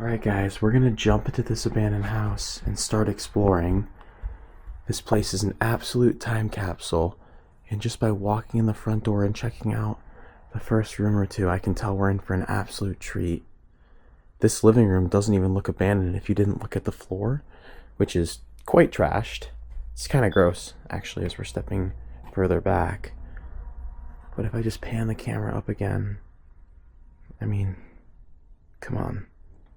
Alright guys, we're gonna jump into this abandoned house and start exploring. This place is an absolute time capsule, and just by walking in the front door and checking out the first room or two, I can tell we're in for an absolute treat. This living room doesn't even look abandoned if you didn't look at the floor, which is quite trashed. It's kind of gross, actually, as we're stepping further back. But if I just pan the camera up again, I mean, come on.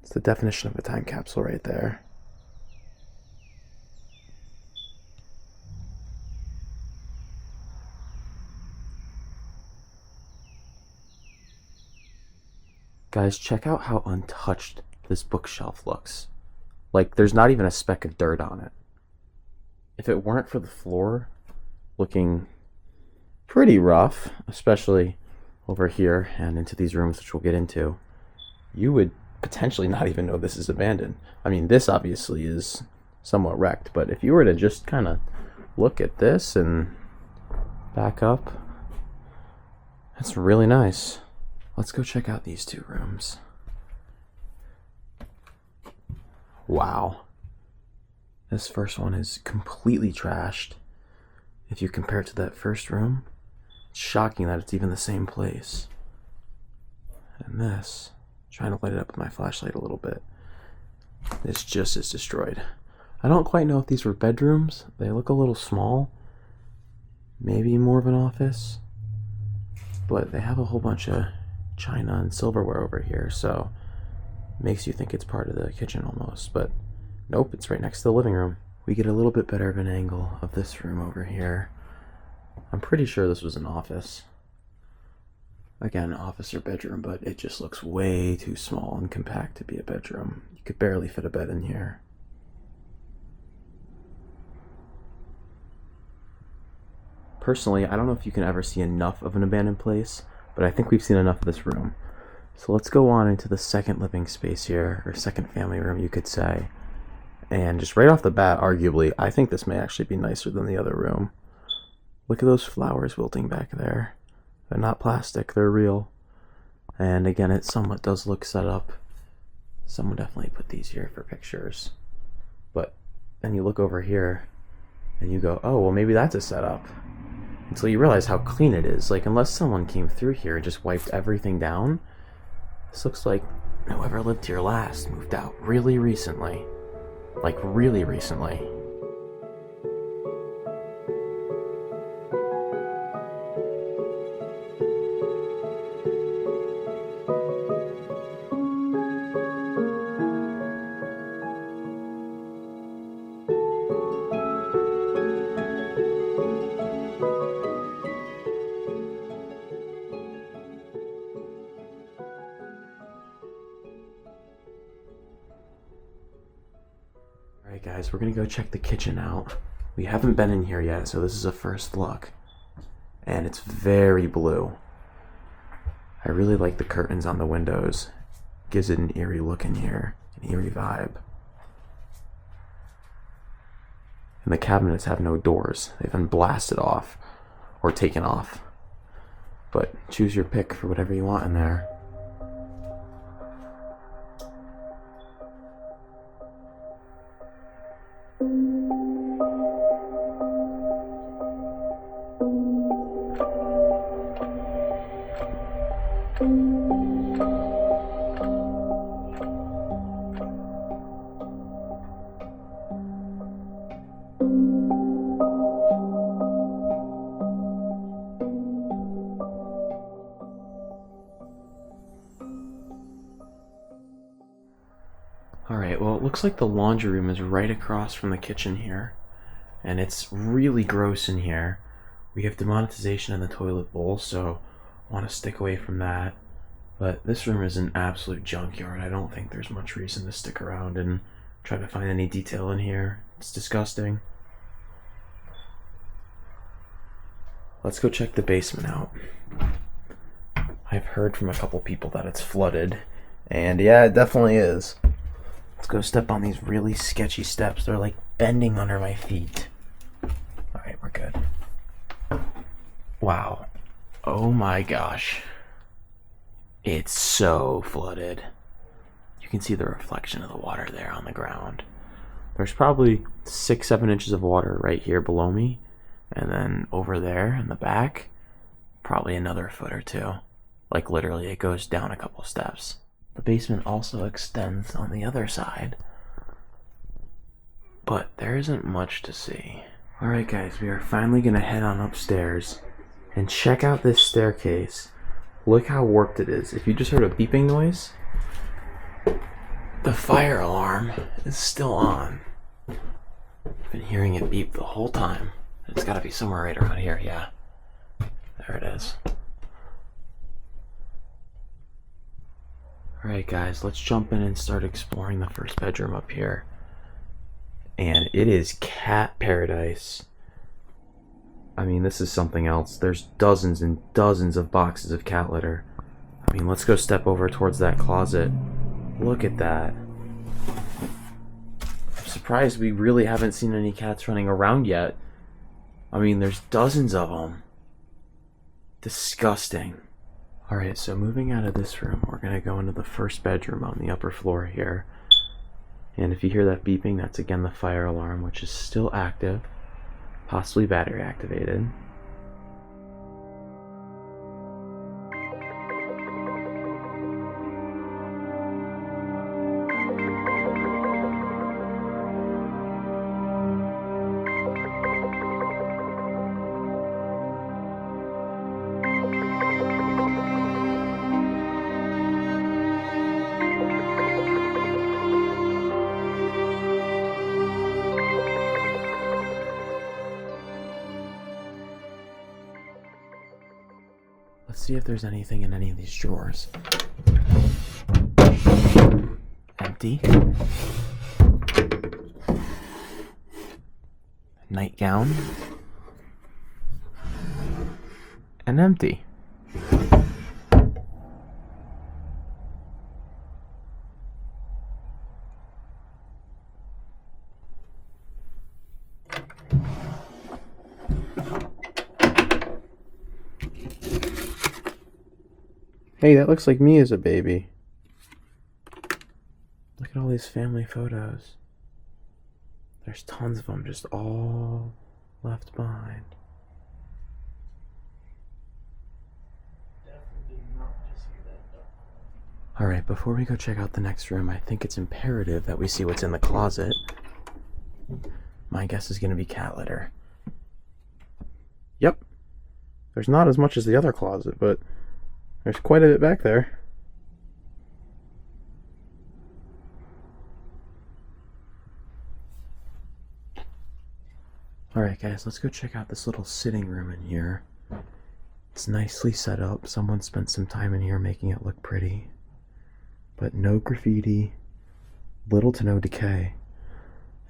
It's the definition of a time capsule right there. Guys, check out how untouched this bookshelf looks. Like, there's not even a speck of dirt on it. If it weren't for the floor looking pretty rough, especially over here and into these rooms, which we'll get into, you would potentially not even know this is abandoned. I mean, this obviously is somewhat wrecked, but if you were to just kind of look at this and back up, that's really nice. Let's go check out these two rooms. Wow. This first one is completely trashed. If you compare it to that first room, it's shocking that it's even the same place. And this, trying to light it up with my flashlight a little bit, it's just as destroyed. I don't quite know if these were bedrooms. They look a little small. Maybe more of an office. But they have a whole bunch of china and silverware over here, so makes you think it's part of the kitchen almost. But nope, it's right next to the living room. We get a little bit better of an angle of this room over here. I'm pretty sure this was an office. Again, office or bedroom, but it just looks way too small and compact to be a bedroom. You could barely fit a bed in here. Personally, I don't know if you can ever see enough of an abandoned place, but I think we've seen enough of this room. So let's go on into the second living space here, or second family room, you could say. And just right off the bat, arguably, I think this may actually be nicer than the other room. Look at those flowers wilting back there. They're not plastic, they're real. And again, it somewhat does look set up. Someone definitely put these here for pictures. But then you look over here and you go, oh, well, maybe that's a setup. Until you realize how clean it is. Like, unless someone came through here and just wiped everything down, this looks like whoever lived here last moved out really recently. Like, really recently. Alright guys, we're gonna go check the kitchen out. We haven't been in here yet, so this is a first look. And it's very blue. I really like the curtains on the windows. Gives it an eerie look in here, an eerie vibe. And the cabinets have no doors. They've been blasted off, or taken off. But choose your pick for whatever you want in there. Alright, well, it looks like the laundry room is right across from the kitchen here. And it's really gross in here. We have demonetization in the toilet bowl, so I want to stick away from that. But this room is an absolute junkyard. I don't think there's much reason to stick around and try to find any detail in here. It's disgusting. Let's go check the basement out. I've heard from a couple people that it's flooded. And yeah, it definitely is. Let's go step on these really sketchy steps. They're like bending under my feet. Alright, we're good. Wow. Oh my gosh. It's so flooded. You can see the reflection of the water there on the ground. There's probably 6-7 inches of water right here below me, and then over there in the back, probably another foot or two. Like literally it goes down a couple steps. The basement also extends on the other side, but there isn't much to see. Alright guys, we are finally gonna head on upstairs and check out this staircase. Look how warped it is. If you just heard a beeping noise, the fire alarm is still on. I've been hearing it beep the whole time. It's gotta be somewhere right around here, yeah. There it is. Alright guys, let's jump in and start exploring the first bedroom up here. And it is cat paradise. I mean, this is something else. There's dozens and dozens of boxes of cat litter. I mean, let's go step over towards that closet. Look at that. I'm surprised we really haven't seen any cats running around yet. I mean, there's dozens of them. Disgusting. Alright, so moving out of this room, we're going to go into the first bedroom on the upper floor here. And if you hear that beeping, that's again the fire alarm, which is still active, possibly battery activated. Let's see if there's anything in any of these drawers. Empty. Nightgown. And empty. Hey, that looks like me as a baby. Look at all these family photos. There's tons of them just all left behind. Alright, before we go check out the next room, I think it's imperative that we see what's in the closet. My guess is going to be cat litter. Yep. There's not as much as the other closet, but there's quite a bit back there. Alright guys, let's go check out this little sitting room in here. It's nicely set up. Someone spent some time in here making it look pretty. But no graffiti, little to no decay,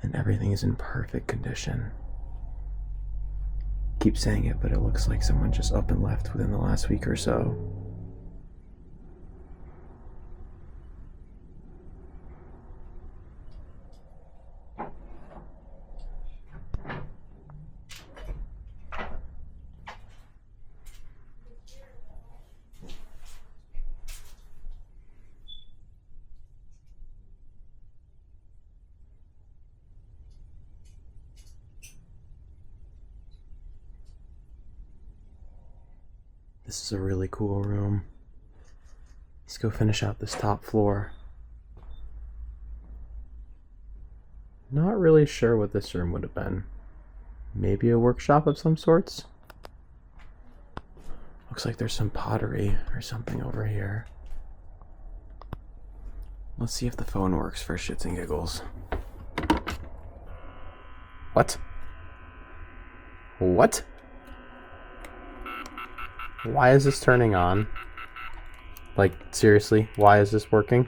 and everything is in perfect condition. Keep saying it, but it looks like someone just up and left within the last week or so. This is a really cool room. Let's go finish out this top floor. Not really sure what this room would have been. Maybe a workshop of some sorts? Looks like there's some pottery or something over here. Let's see if the phone works for shits and giggles. What? What? Why is this turning on? Like, seriously, why is this working?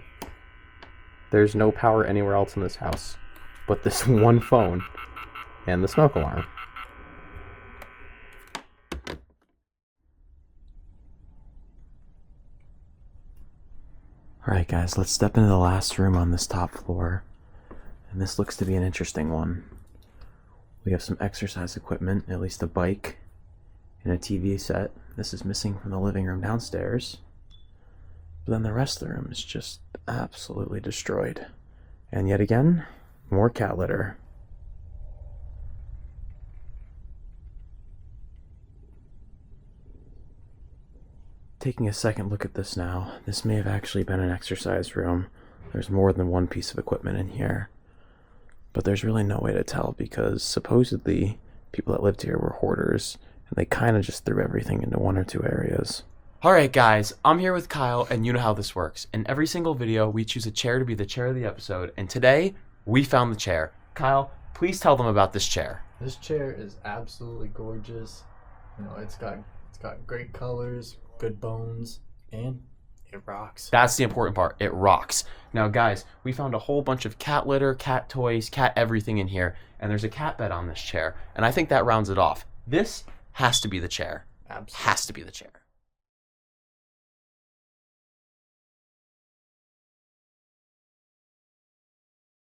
There's no power anywhere else in this house but this one phone and the smoke alarm. Alright guys, let's step into the last room on this top floor. And this looks to be an interesting one. We have some exercise equipment, at least a bike, and a TV set. This is missing from the living room downstairs. But then the rest of the room is just absolutely destroyed. And yet again, more cat litter. Taking a second look at this now, this may have actually been an exercise room. There's more than one piece of equipment in here. But there's really no way to tell because supposedly people that lived here were hoarders and they kind of just threw everything into one or two areas. Alright guys, I'm here with Kyle and you know how this works. In every single video, we choose a chair to be the chair of the episode, and today, we found the chair. Kyle, please tell them about this chair. This chair is absolutely gorgeous. You know, it's got great colors, good bones, and it rocks. That's the important part. It rocks. Now guys, we found a whole bunch of cat litter, cat toys, cat everything in here, and there's a cat bed on this chair, and I think that rounds it off. This has to be the chair. Absolutely. Has to be the chair.